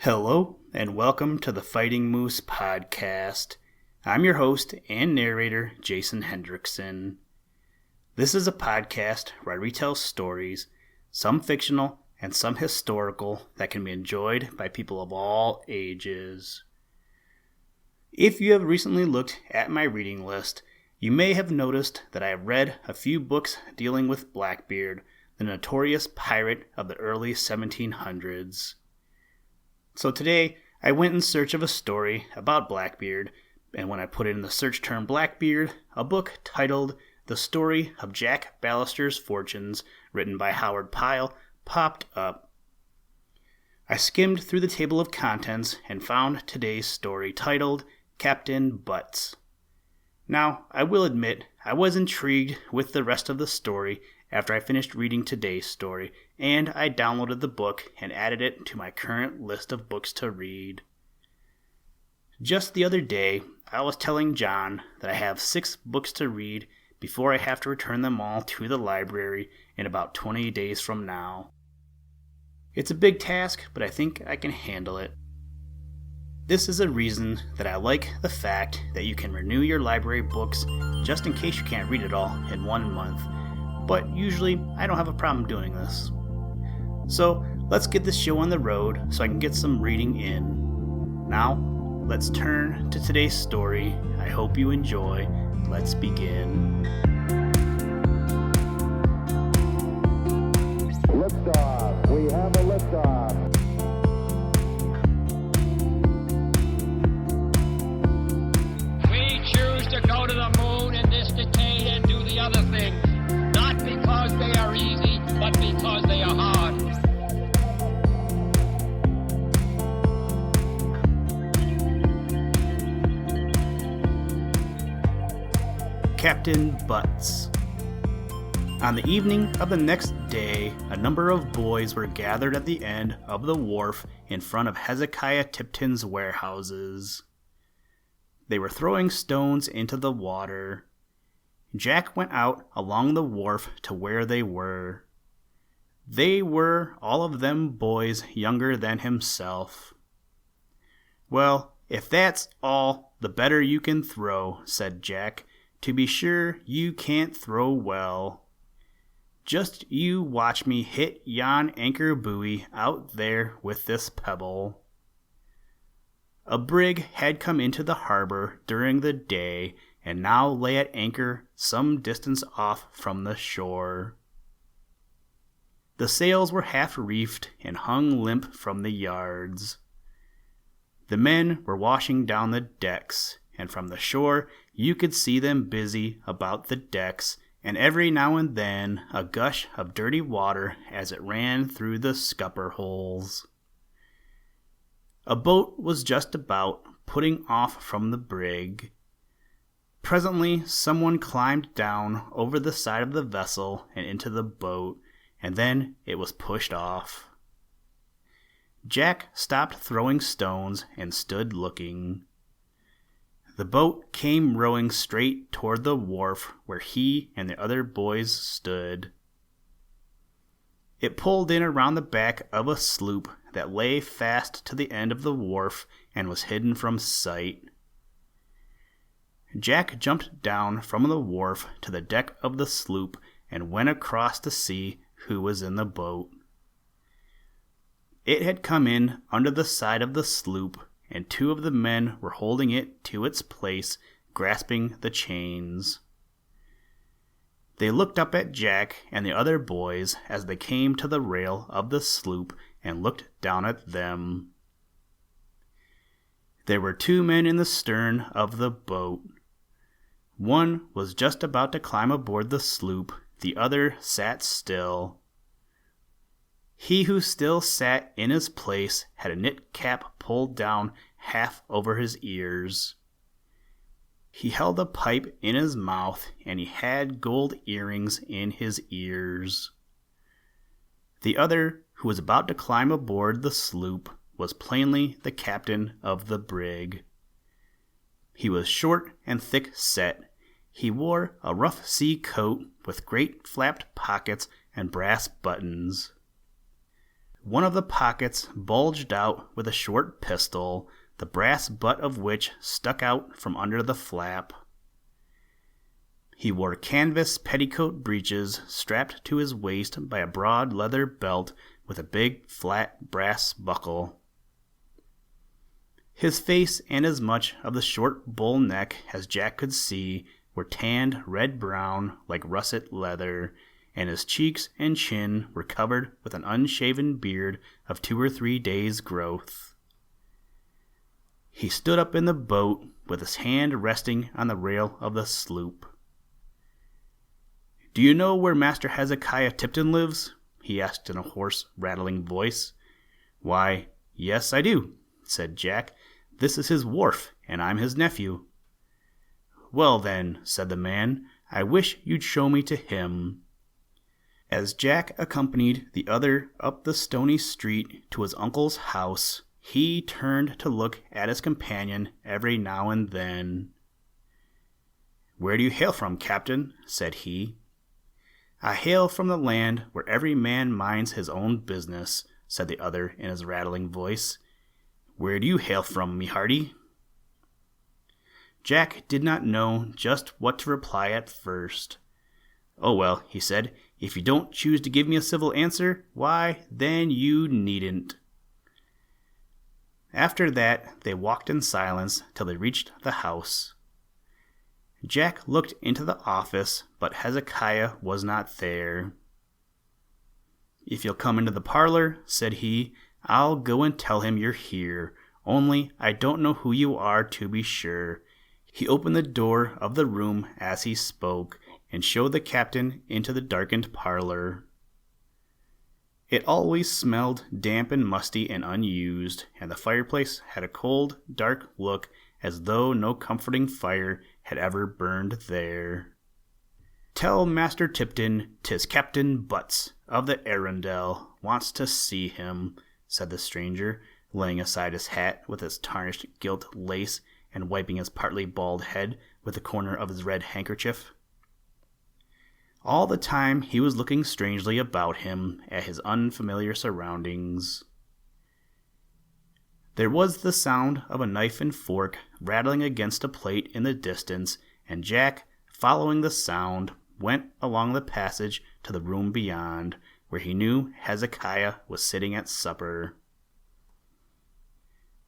Hello, and welcome to the Fighting Moose podcast. I'm your host and narrator, Jason Hendrickson. This is a podcast where I retell stories, some fictional and some historical, that can be enjoyed by people of all ages. If you have recently looked at my reading list, you may have noticed that I have read a few books dealing with Blackbeard, the notorious pirate of the early 1700s. So today, I went in search of a story about Blackbeard, and when I put in the search term Blackbeard, a book titled The Story of Jack Ballister's Fortunes, written by Howard Pyle, popped up. I skimmed through the table of contents and found today's story titled Captain Butts. Now, I will admit, I was intrigued with the rest of the story after I finished reading today's story, and I downloaded the book and added it to my current list of books to read. Just the other day, I was telling John that I have 6 books to read before I have to return them all to the library in about 20 days from now. It's a big task, but I think I can handle it. This is a reason that I like the fact that you can renew your library books just in case you can't read it all in 1 month, but usually I don't have a problem doing this. So let's get this show on the road so I can get some reading in. Now, let's turn to today's story. I hope you enjoy. Let's begin. Liftoff. We have a liftoff. We choose to go to the moon in this decade and do the other things, not because they are easy, but because they are hard. Captain Butts. On the evening of the next day, a number of boys were gathered at the end of the wharf in front of Hezekiah Tipton's warehouses. They were throwing stones into the water. Jack went out along the wharf to where they were. They were, all of them, boys younger than himself. "Well, if that's all, the better you can throw," said Jack. "To be sure, you can't throw well. Just you watch me hit yon anchor buoy out there with this pebble." A brig had come into the harbor during the day and now lay at anchor some distance off from the shore. The sails were half reefed and hung limp from the yards. The men were washing down the decks, and from the shore you could see them busy about the decks, and every now and then a gush of dirty water as it ran through the scupper holes. A boat was just about putting off from the brig. Presently someone climbed down over the side of the vessel and into the boat, and then it was pushed off. Jack stopped throwing stones and stood looking. The boat came rowing straight toward the wharf where he and the other boys stood. It pulled in around the back of a sloop that lay fast to the end of the wharf and was hidden from sight. Jack jumped down from the wharf to the deck of the sloop and went across to see who was in the boat. It had come in under the side of the sloop, and 2 of the men were holding it to its place, grasping the chains. They looked up at Jack and the other boys as they came to the rail of the sloop and looked down at them. There were 2 men in the stern of the boat. One was just about to climb aboard the sloop, the other sat still. He who still sat in his place had a knit cap pulled down half over his ears. He held a pipe in his mouth, and he had gold earrings in his ears. The other, who was about to climb aboard the sloop, was plainly the captain of the brig. He was short and thick-set. He wore a rough sea coat with great flapped pockets and brass buttons. One of the pockets bulged out with a short pistol, the brass butt of which stuck out from under the flap. He wore canvas petticoat breeches strapped to his waist by a broad leather belt with a big flat brass buckle. His face and as much of the short bull neck as Jack could see were tanned red-brown like russet leather, and his cheeks and chin were covered with an unshaven beard of 2 or 3 days' growth. He stood up in the boat with his hand resting on the rail of the sloop. "Do you know where Master Hezekiah Tipton lives?" he asked in a hoarse, rattling voice. "Why, yes, I do," said Jack. "This is his wharf, and I'm his nephew." "Well, then," said the man, "I wish you'd show me to him." As Jack accompanied the other up the stony street to his uncle's house, he turned to look at his companion every now and then. "Where do you hail from, Captain?" said he. "I hail from the land where every man minds his own business," said the other in his rattling voice. "Where do you hail from, me hearty?" Jack did not know just what to reply at first. "Oh, well," he said, "if you don't choose to give me a civil answer, why, then you needn't." After that, they walked in silence till they reached the house. Jack looked into the office, but Hezekiah was not there. "If you'll come into the parlor," said he, "I'll go and tell him you're here, only I don't know who you are to be sure." He opened the door of the room as he spoke, and showed the captain into the darkened parlor. It always smelled damp and musty and unused, and the fireplace had a cold, dark look as though no comforting fire had ever burned there. "Tell Master Tipton 'tis Captain Butts of the Arundel wants to see him," said the stranger, laying aside his hat with its tarnished gilt lace and wiping his partly bald head with the corner of his red handkerchief. All the time he was looking strangely about him at his unfamiliar surroundings. There was the sound of a knife and fork rattling against a plate in the distance, and Jack, following the sound, went along the passage to the room beyond, where he knew Hezekiah was sitting at supper.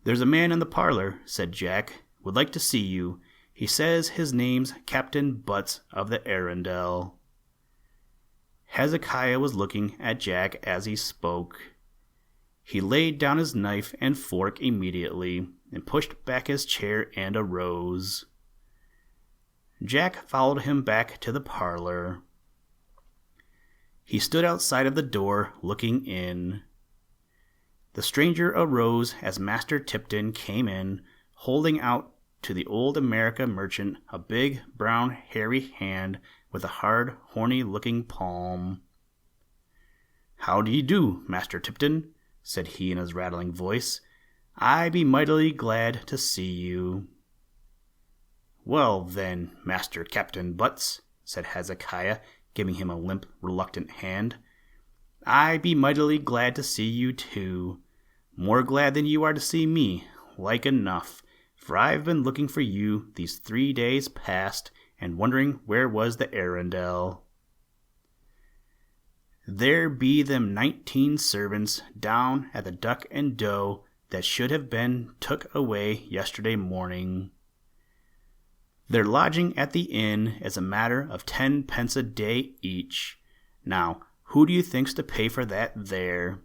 "There's a man in the parlor," said Jack, "would like to see you. He says his name's Captain Butts of the Arundel." Hezekiah was looking at Jack as he spoke. He laid down his knife and fork immediately, and pushed back his chair and arose. Jack followed him back to the parlor. He stood outside of the door, looking in. The stranger arose as Master Tipton came in, holding out to the old America merchant a big, brown, hairy hand with a hard, horny-looking palm. "How do you do, Master Tipton?" said he in his rattling voice. "I be mightily glad to see you." "Well, then, Master Captain Butts," said Hezekiah, giving him a limp, reluctant hand, "I be mightily glad to see you, too. More glad than you are to see me, like enough, for I've been looking for you these 3 days past, and wondering where was the Arundel. There be them 19 servants down at the Duck and Doe that should have been took away yesterday morning. Their lodging at the inn is a matter of 10 pence a day each. Now, who do you think's to pay for that there?"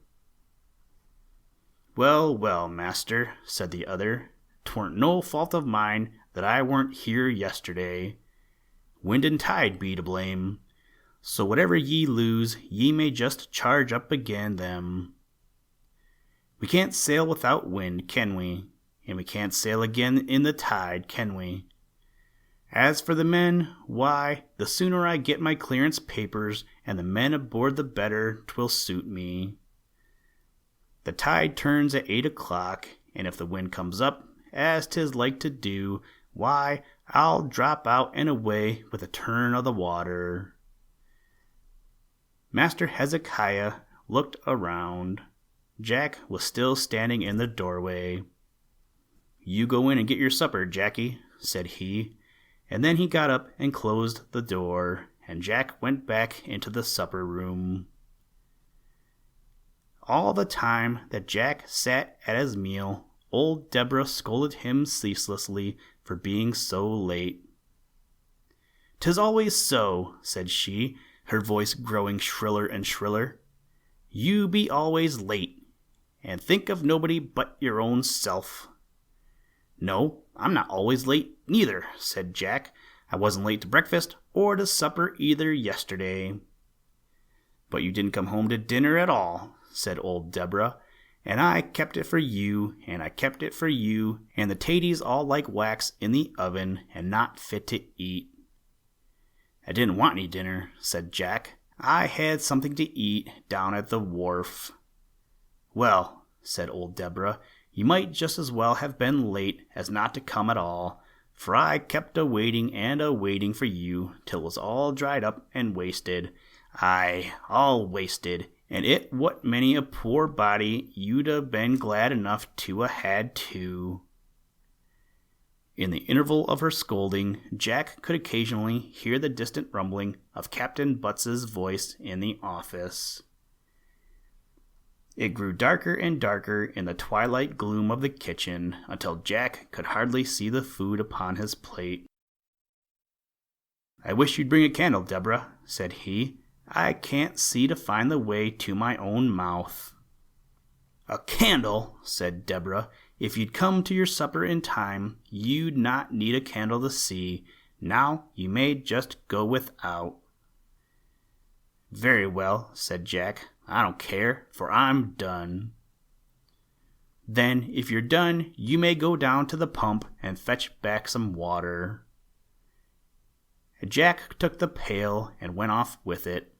"Well, well, master," said the other, "'tweren't no fault of mine that I weren't here yesterday. Wind and tide be to blame. So whatever ye lose, ye may just charge up again them. We can't sail without wind, can we? And we can't sail again in the tide, can we? As for the men, why, the sooner I get my clearance papers and the men aboard the better 'twill suit me. The tide turns at 8 o'clock, and if the wind comes up, as 'tis like to do, why, I'll drop out and away with a turn of the water." Master Hezekiah looked around. Jack was still standing in the doorway. "You go in and get your supper, Jackie," said he, and then he got up and closed the door, and Jack went back into the supper room. All the time that Jack sat at his meal, old Deborah scolded him ceaselessly for being so late. "'Tis always so," said she, her voice growing shriller and shriller. "You be always late, and think of nobody but your own self." "No, I'm not always late, neither," said Jack. "I wasn't late to breakfast or to supper either yesterday." "But you didn't come home to dinner at all," said old Deborah, "and I kept it for you, and I kept it for you, and the taties all like wax in the oven and not fit to eat." "I didn't want any dinner," said Jack. "I had something to eat down at the wharf." "Well," said old Deborah, "you might just as well have been late as not to come at all, for I kept a-waiting and a-waiting for you till it was all dried up and wasted. Aye, all wasted, and it what many a poor body you'd a been glad enough to a-had too." In the interval of her scolding, Jack could occasionally hear the distant rumbling of Captain Butts's voice in the office. It grew darker and darker in the twilight gloom of the kitchen until Jack could hardly see the food upon his plate. "I wish you'd bring a candle, Deborah," said he. "I can't see to find the way to my own mouth." "A candle," said Deborah. "If you'd come to your supper in time, you'd not need a candle to see. Now you may just go without." "Very well," said Jack. "I don't care, for I'm done." "Then, if you're done, you may go down to the pump and fetch back some water." Jack took the pail and went off with it.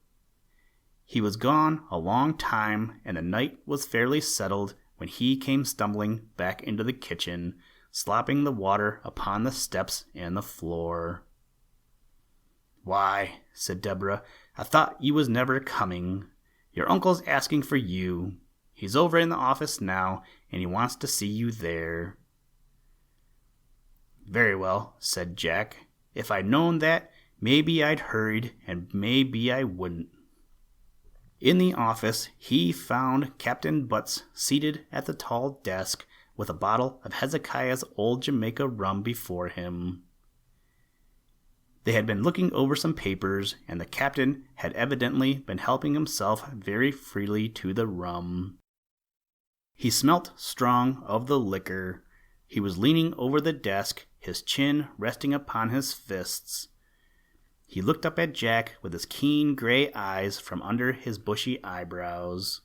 He was gone a long time, and the night was fairly settled when he came stumbling back into the kitchen, slopping the water upon the steps and the floor. "Why," said Deborah, "I thought you was never coming. Your uncle's asking for you. He's over in the office now, and he wants to see you there." "Very well," said Jack. "If I'd known that, maybe I'd hurried, and maybe I wouldn't." In the office, he found Captain Butts seated at the tall desk with a bottle of Hezekiah's old Jamaica rum before him. They had been looking over some papers, and the captain had evidently been helping himself very freely to the rum. He smelt strong of the liquor. He was leaning over the desk, his chin resting upon his fists. He looked up at Jack with his keen gray eyes from under his bushy eyebrows.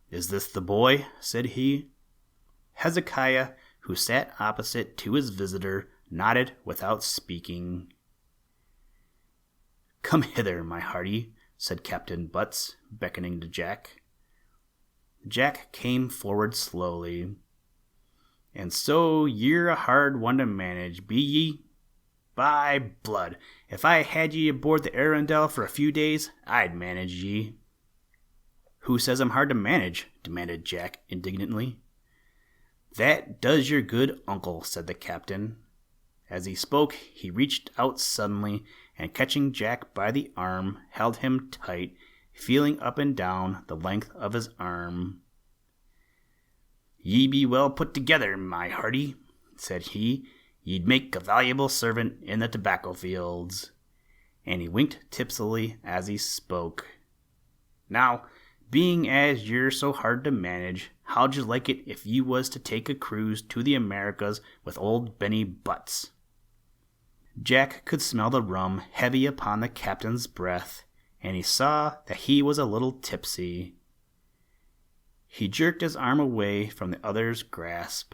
"Is this the boy?" said he. Hezekiah, who sat opposite to his visitor, nodded without speaking. "Come hither, my hearty," said Captain Butts, beckoning to Jack. Jack came forward slowly. "And so you're a hard one to manage, be ye? By blood, if I had ye aboard the Arundel for a few days, I'd manage ye." "Who says I'm hard to manage?" demanded Jack indignantly. "That does your good uncle," said the captain. As he spoke, he reached out suddenly, and catching Jack by the arm, held him tight, feeling up and down the length of his arm. "Ye be well put together, my hearty," said he. "Ye'd make a valuable servant in the tobacco fields." And he winked tipsily as he spoke. "Now, being as you're so hard to manage, how'd you like it if you was to take a cruise to the Americas with old Benny Butts?" Jack could smell the rum heavy upon the captain's breath, and he saw that he was a little tipsy. He jerked his arm away from the other's grasp.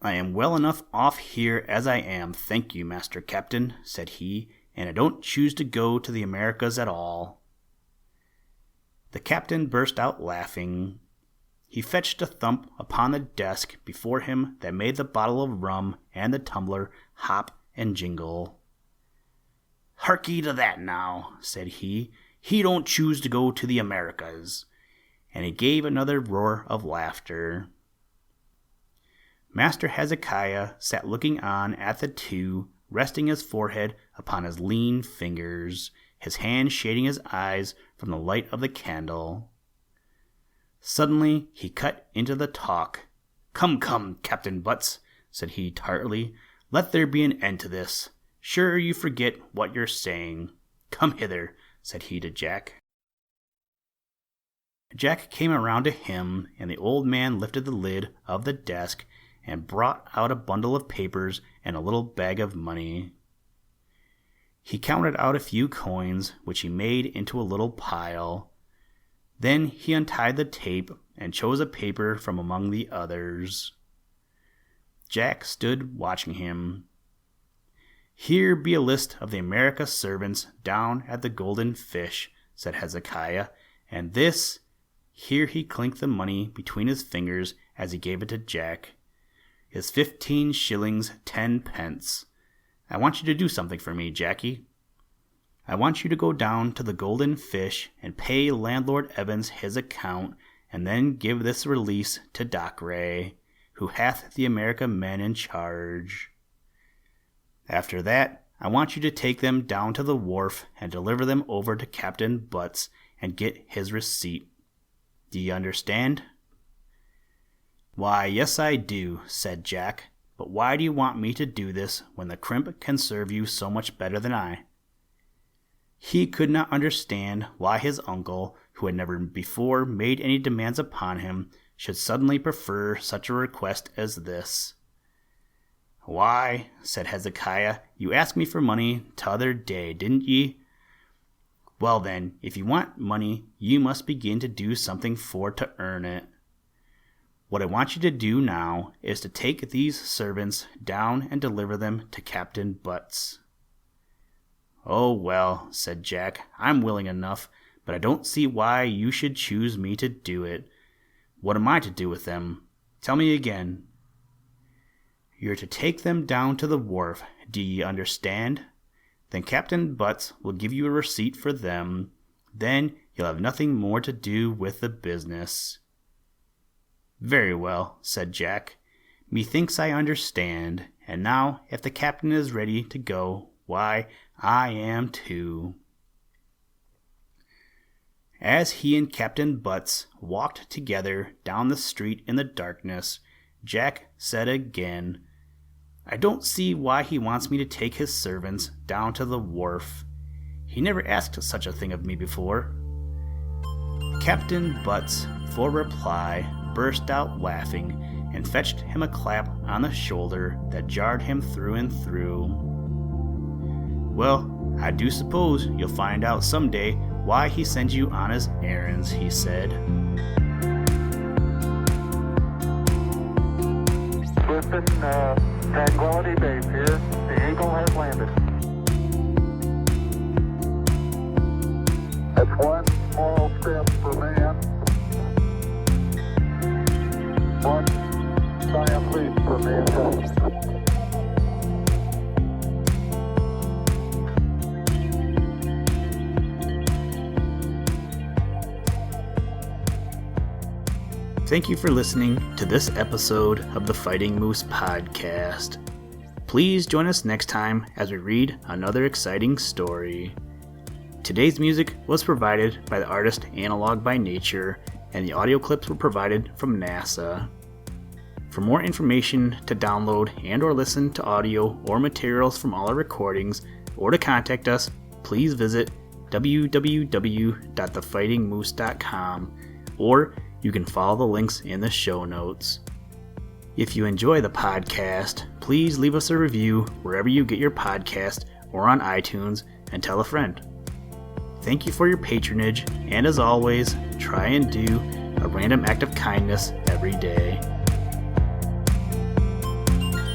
"I am well enough off here as I am, thank you, Master Captain," said he, "and I don't choose to go to the Americas at all." The captain burst out laughing. He fetched a thump upon the desk before him that made the bottle of rum and the tumbler hop and jingle. "Harkee to that now," said he. "He don't choose to go to the Americas. and he gave another roar of laughter. Master Hezekiah sat looking on at the two, resting his forehead upon his lean fingers, his hand shading his eyes from the light of the candle. Suddenly he cut into the talk. "Come, come, Captain Butts," said he tartly, "let there be an end to this. Sure you forget what you're saying. Come hither," said he to Jack. Jack came around to him, and the old man lifted the lid of the desk and brought out a bundle of papers and a little bag of money. He counted out a few coins, which he made into a little pile. Then he untied the tape and chose a paper from among the others. Jack stood watching him. "Here be a list of the America servants down at the Golden Fish," said Hezekiah, "and this," here he clinked the money between his fingers as he gave it to Jack, "is 15 shillings 10 pence. I want you to do something for me, Jackie. I want you to go down to the Golden Fish and pay landlord Evans his account, and then give this release to Doc Ray, who hath the America men in charge. After that, I want you to take them down to the wharf and deliver them over to Captain Butts and get his receipt. Do you understand?" "Why, yes, I do," said Jack. "But why do you want me to do this when the crimp can serve you so much better than I?" He could not understand why his uncle, who had never before made any demands upon him, should suddenly prefer such a request as this. "Why," said Hezekiah, "you asked me for money t'other day, didn't ye? Well then, if you want money, you must begin to do something for to earn it. What I want you to do now is to take these servants down and deliver them to Captain Butts." "Oh, well," said Jack, "I'm willing enough, but I don't see why you should choose me to do it. What am I to do with them? Tell me again." "You're to take them down to the wharf, do ye understand? Then Captain Butts will give you a receipt for them. Then you'll have nothing more to do with the business." "Very well," said Jack. "Methinks I understand. And now, if the captain is ready to go, why, I am too." As he and Captain Butts walked together down the street in the darkness, Jack said again, "I don't see why he wants me to take his servants down to the wharf. He never asked such a thing of me before." Captain Butts, for reply, burst out laughing and fetched him a clap on the shoulder that jarred him through and through. "Well, I do suppose you'll find out some day why he sends you on his errands," he said. Houston, Tranquility Base here. The Eagle has landed. That's one small step for man, one giant leap for mankind. Thank you for listening to this episode of the Fighting Moose podcast. Please join us next time as we read another exciting story. Today's music was provided by the artist Analog by Nature, and the audio clips were provided from NASA. For more information to download and or listen to audio or materials from all our recordings, or to contact us, please visit www.thefightingmoose.com, or you can follow the links in the show notes. If you enjoy the podcast, please leave us a review wherever you get your podcast or on iTunes, and tell a friend. Thank you for your patronage, and as always, try and do a random act of kindness every day.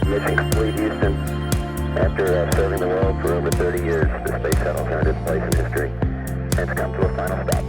Mission complete, Houston. After serving the world for over 30 years, the space shuttle turned its place in history and it's come to a final stop.